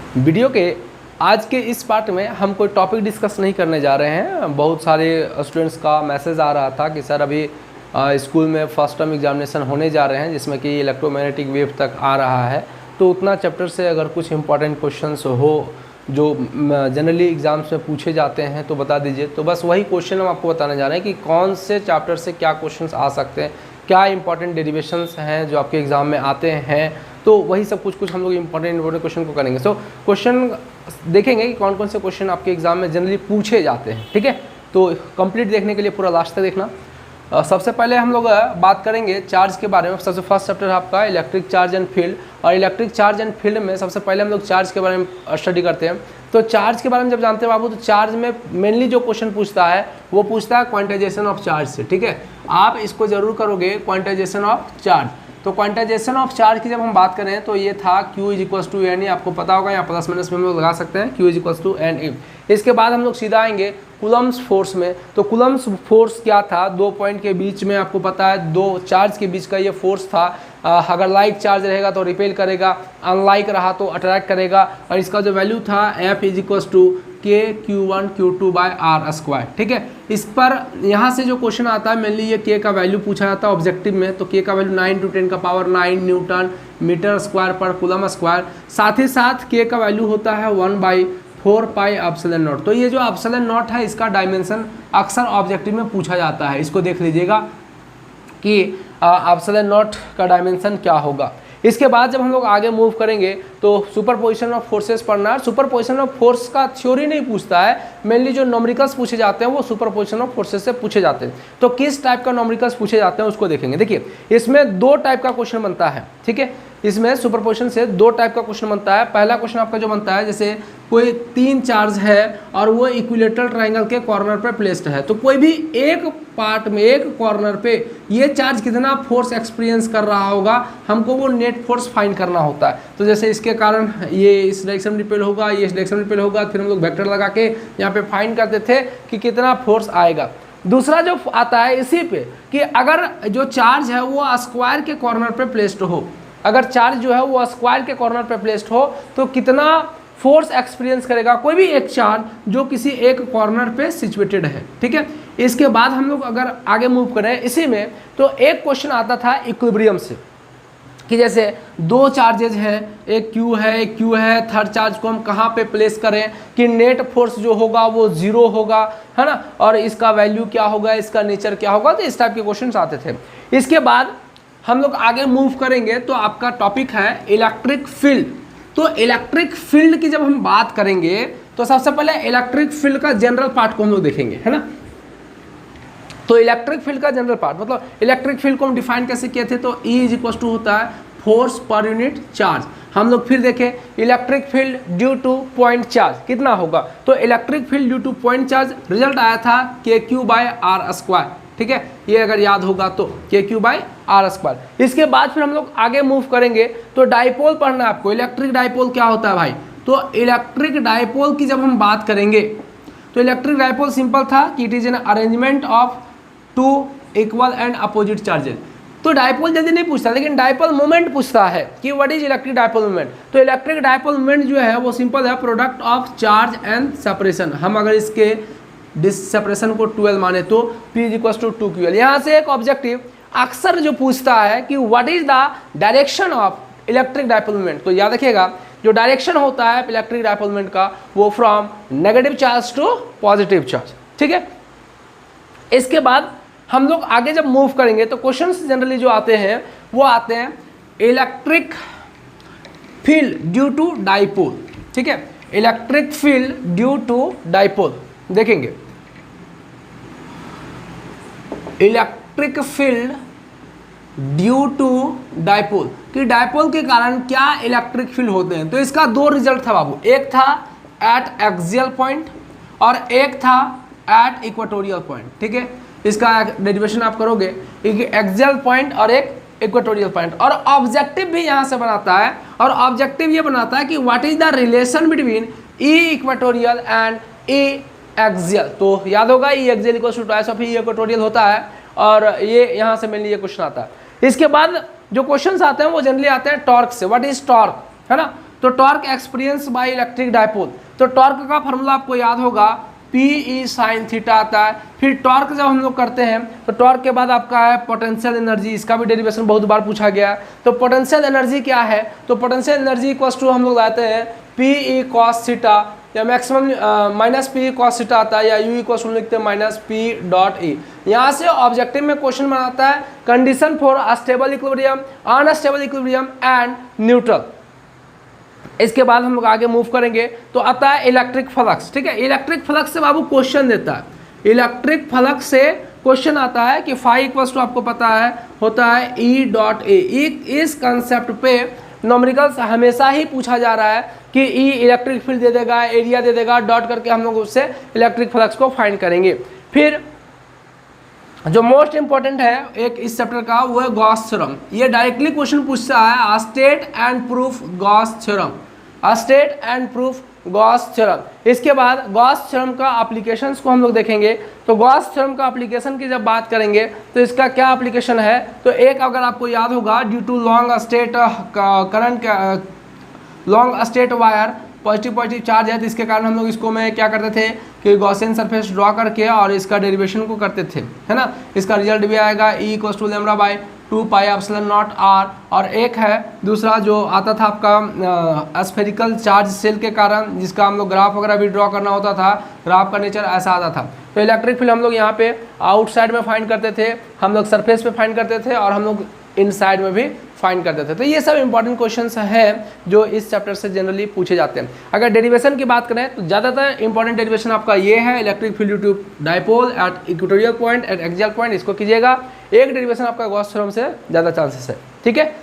Video के आज के इस पार्ट में हम कोई टॉपिक डिस्कस नहीं करने जा रहे हैं। बहुत सारे स्टूडेंट्स का मैसेज आ रहा था कि सर अभी स्कूल में फर्स्ट टर्म एग्जामिनेशन होने जा रहे हैं जिसमें कि इलेक्ट्रोमैग्नेटिक वेव तक आ रहा है, तो उतना चैप्टर से अगर कुछ इंपॉर्टेंट क्वेश्चंस हो जो जनरली एग्ज़ाम्स में पूछे जाते हैं तो बता दीजिए। तो बस वही क्वेश्चन हम आपको बताने जा रहे हैं कि कौन से चैप्टर से क्या क्वेश्चंस आ सकते हैं, क्या इंपॉर्टेंट डेरिवेशंस हैं जो आपके एग्ज़ाम में आते हैं। तो वही सब कुछ हम लोग इंपॉर्टेंट क्वेश्चन को करेंगे। सो क्वेश्चन देखेंगे कि कौन कौन से क्वेश्चन आपके एग्ज़ाम में जनरली पूछे जाते हैं। ठीक है, तो कंप्लीट देखने के लिए पूरा लास्ट तक देखना। सबसे पहले हम लोग बात करेंगे चार्ज के बारे में। सबसे फर्स्ट चैप्टर आपका इलेक्ट्रिक चार्ज एंड फील्ड, और इलेक्ट्रिक चार्ज एंड फील्ड में सबसे पहले हम लोग चार्ज के बारे में स्टडी करते हैं। तो चार्ज के बारे में जब जानते हैं बाबू, तो चार्ज में मेनली जो क्वेश्चन पूछता है वो पूछता है क्वांटाइजेशन ऑफ चार्ज से। ठीक है, आप इसको जरूर करोगे क्वांटाइजेशन ऑफ चार्ज। तो क्वांटाइजेशन ऑफ चार्ज की जब हम बात करें तो ये था Q is to N E, आपको पता होगा, यहाँ प्लस माइनस में हम लोग लगा सकते हैं Q is to N E. इसके बाद हम लोग सीधा आएंगे कूलम्स फोर्स में। तो कूलम्स फोर्स क्या था, दो पॉइंट के बीच में आपको पता है दो चार्ज के बीच का ये फोर्स था। अगर लाइक चार्ज रहेगा तो रिपेल करेगा, अनलाइक रहा तो अट्रैक्ट करेगा, और इसका जो वैल्यू था F इज टू के Q1 Q2 bye are square. ठीक है, इस पर यहाँ से जो क्वेश्चन आता है मेनली ये K का वैल्यू पूछा जाता है ऑब्जेक्टिव में। तो K का वैल्यू 9 × 10 का पावर 9 न्यूटन मीटर स्क्वायर पर कूलम स्क्वायर। साथ ही साथ K का वैल्यू होता है 1/4 पाई एप्सिलॉन नॉट। तो ये जो एप्सिलॉन नॉट है इसका डायमेंशन अक्सर ऑब्जेक्टिव में पूछा जाता है। इसको देख लीजिएगा कि एप्सिलॉन नॉट का डायमेंशन क्या होगा। इसके बाद जब हम लोग आगे मूव करेंगे तो सुपरपोजिशन ऑफ फोर्सेस पढ़ना है। सुपरपोजिशन ऑफ फोर्स का थ्योरी नहीं पूछता है, मेनली जो नॉमरिकल्स पूछे जाते हैं वो सुपरपोजिशन ऑफ फोर्सेस से पूछे जाते हैं। तो किस टाइप का नॉमरिकल्स पूछे जाते हैं उसको देखेंगे। देखिए, इसमें दो टाइप का क्वेश्चन बनता है। ठीक है, इसमें सुपरपोजिशन से दो टाइप का क्वेश्चन बनता है। पहला क्वेश्चन आपका जो बनता है, जैसे कोई 3 चार्ज है और वो इक्विलेटरल ट्रायंगल के कॉर्नर पे प्लेस्ड है, तो कोई भी एक पार्ट में एक कॉर्नर पे ये चार्ज कितना फोर्स एक्सपीरियंस कर रहा होगा, हमको वो नेट फोर्स फाइंड करना होता है। तो जैसे इसके कारण ये इस डायरेक्शन में रिपेल होगा, ये इस डायरेक्शन में रिपेल होगा, फिर हम लोग वेक्टर लगा के यहाँ पे फाइंड करते थे कि कितना फोर्स आएगा। दूसरा जो आता है इसी पे कि अगर जो चार्ज है वो स्क्वायर के कॉर्नर पे प्लेस्ड हो, अगर चार्ज जो है वो स्क्वायर के कॉर्नर पे प्लेस्ड हो तो कितना फोर्स एक्सपीरियंस करेगा कोई भी एक चार्ज जो किसी एक कॉर्नर पे सिचुएटेड है। ठीक है, इसके बाद हम लोग अगर आगे मूव करें इसी में, तो एक क्वेश्चन आता था इक्विलिब्रियम से कि जैसे दो चार्जेज हैं, एक Q है एक Q है, थर्ड चार्ज को हम कहाँ पे प्लेस करें कि नेट फोर्स जो होगा वो 0 होगा, है ना, और इसका वैल्यू क्या होगा, इसका नेचर क्या होगा। तो इस टाइप के क्वेश्चन आते थे। इसके बाद हम लोग आगे मूव करेंगे तो आपका टॉपिक है इलेक्ट्रिक फील्ड। तो इलेक्ट्रिक फील्ड की जब हम बात करेंगे तो सबसे पहले इलेक्ट्रिक फील्ड का जनरल पार्ट को हम लोग देखेंगे, है ना। तो इलेक्ट्रिक फील्ड का जनरल पार्ट मतलब इलेक्ट्रिक फील्ड को हम डिफाइन कैसे किए थे, तो E इज टू होता है फोर्स पर यूनिट चार्ज। हम लोग फिर देखें electric field due two point charge कितना होगा, तो electric field due two point charge result आया था KQ बाय आर स्क्वायर। ठीक है, ये अगर याद होगा तो KQ बाय आर स्क्वायर। इसके बाद फिर हम लोग आगे मूव करेंगे तो डाइपोल पढ़ना है आपको। इलेक्ट्रिक डाइपोल क्या होता है भाई, तो इलेक्ट्रिक डाइपोल की जब हम बात करेंगे तो इलेक्ट्रिक डाइपोल सिंपल था कि it is an arrangement of two equal and opposite charges. तो डाइपोल जल्दी नहीं पूछता, लेकिन डाइपोल मोमेंट पूछता है कि what is electric dipole moment. तो इलेक्ट्रिक डाइपोल मोमेंट जो है वो सिंपल है, product of charge and separation. हम अगर इसके सेपरेशन को 12 माने तो P इज टू 2QL। यहाँ से एक ऑब्जेक्टिव अक्सर जो पूछता है कि what is the direction of electric dipole moment. तो याद रखिएगा जो डायरेक्शन होता है इलेक्ट्रिक डाइपोल मोमेंट का वो from negative charge to positive charge. ठीक है, इसके बाद हम लोग आगे जब मूव करेंगे तो क्वेश्चंस जनरली जो आते हैं वो आते हैं electric field due to dipole. ठीक है, electric field due to dipole देखेंगे। Electric field due to dipole कि डाइपोल के कारण क्या इलेक्ट्रिक फील्ड होते हैं। तो इसका दो रिजल्ट था बाबू, एक था एट एक्सियल पॉइंट और एक था एट इक्वेटोरियल पॉइंट। ठीक है, इसका डेरिवेशन आप करोगे, एक एक्सियल पॉइंट और एक इक्वेटोरियल पॉइंट। और ऑब्जेक्टिव भी यहाँ से बनाता है, और ऑब्जेक्टिव ये बनाता है कि what is the relation between E equatorial and E axial. तो याद होगा E axial equal to twice of E equatorial होता है, और ये यहाँ से मेनली ये क्वेश्चन आता है। इसके बाद जो क्वेश्चंस आते हैं वो जनरली आते हैं टॉर्क से, व्हाट इज टॉर्क, है ना। तो torque experience by electric dipole, तो टॉर्क का फॉर्मूला आपको याद होगा PE साइन थीटा आता है। फिर टॉर्क जब हम लोग करते हैं तो टॉर्क के बाद आपका है पोटेंशियल एनर्जी, इसका भी डेरिवेशन बहुत बार पूछा गया। तो पोटेंशियल एनर्जी क्या है, तो पोटेंशियल एनर्जी इक्वल टू हम लोग लाते हैं PE cos थीटा या maximum minus PE cos theta आता है, या U इक्वल टू लिखते हैं माइनस P डॉट E। यहाँ से ऑब्जेक्टिव में क्वेश्चन बनाता है condition for stable equilibrium, unstable equilibrium and neutral. इसके बाद हम लोग आगे मूव करेंगे तो आता है इलेक्ट्रिक फ्लक्स। ठीक है, इलेक्ट्रिक फ्लक्स से बाबू क्वेश्चन देता है, इलेक्ट्रिक फ्लक्स से क्वेश्चन आता है कि फाई इक्वल्स टू आपको पता है होता है E डॉट ए। इस कंसेप्ट पे न्यूमेरिकल्स हमेशा ही पूछा जा रहा है कि E इलेक्ट्रिक फील्ड दे देगा, एरिया दे देगा, डॉट करके हम लोग उससे इलेक्ट्रिक फ्लक्स को फाइंड करेंगे। फिर जो मोस्ट इंपॉर्टेंट है एक इस चैप्टर का वो है गॉस थ्योरम। ये डायरेक्टली क्वेश्चन पूछता है state and proof Gauss theorem, state and proof Gauss theorem. इसके बाद गॉस थ्योरम का एप्लीकेशंस को हम लोग देखेंगे। तो गॉस थ्योरम का एप्लीकेशन की जब बात करेंगे तो इसका क्या एप्लीकेशन है, तो एक अगर आपको याद होगा due to long straight current, long straight wire positive charge है, तो इसके कारण हम लोग इसको में क्या करते थे कि गॉसियन सरफेस ड्रॉ करके और इसका डेरिवेशन को करते थे, है ना। इसका रिजल्ट भी आएगा E equal to lambda by 2 pi epsilon naught R। और एक है दूसरा जो आता था आपका स्फेरिकल चार्ज सेल के कारण, जिसका हम लोग ग्राफ वगैरह भी ड्रॉ करना होता था, ग्राफ का नेचर ऐसा आता था। तो इलेक्ट्रिक फील्ड हम लोग यहाँ पे आउटसाइड में फाइंड करते थे, हम लोग सरफेस पे फाइंड करते थे, और हम लोग इनसाइड में भी फाइंड करते थे। तो ये सब इंपॉर्टेंट क्वेश्चंस हैं जो इस चैप्टर से जनरली पूछे जाते हैं। अगर डेरिवेशन की बात करें तो ज़्यादातर इंपॉर्टेंट डेरिवेशन आपका ये है, electric field due to dipole at equatorial point at axial point, इसको कीजिएगा। एक डेरिवेशन आपका गॉस थ्योरम से ज़्यादा चांसेस है। ठीक है।